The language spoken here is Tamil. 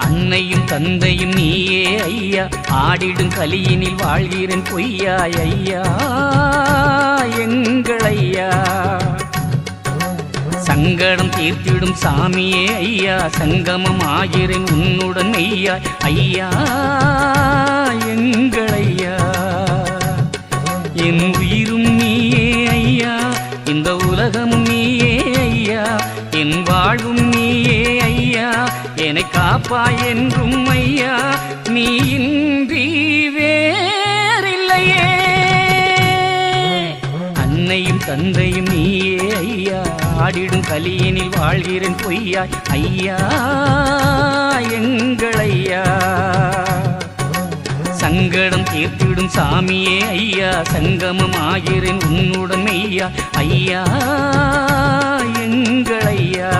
அன்னையும் தந்தையும் நீயே ஐயா, ஆடிடும் கலியினில் வாழ்கிறேன் பொய்யாய் ஐயா எங்கள் ஐயா. சங்கடம் தீர்த்திடும் சாமியே ஐயா, சங்கமம் ஆகிறேன் உன்னுடன் ஐயா ஐயா எங்கள் ஐயா. என் உயிரும் நீயே ஐயா, இந்த உலகமும் நீயே ஐயா, என் வாழ்வும் நீயே ஐயா, என்னை காப்பாய் என்றும் ஐயா, நீ இன்றி வேறில்லையே. அன்னையும் தந்தையும் நீயே ஐயா, ஆடிடும் கலியினில் வாழ்கிறேன் பொய்யாய் ஐயா எங்கள் ஐயா. சங்கடம் தீர்த்திடும் சாமியே ஐயா, சங்கமம் ஆகிறேன் உன்னுடன் ஐயா ஐயா எங்கள் ஐயா.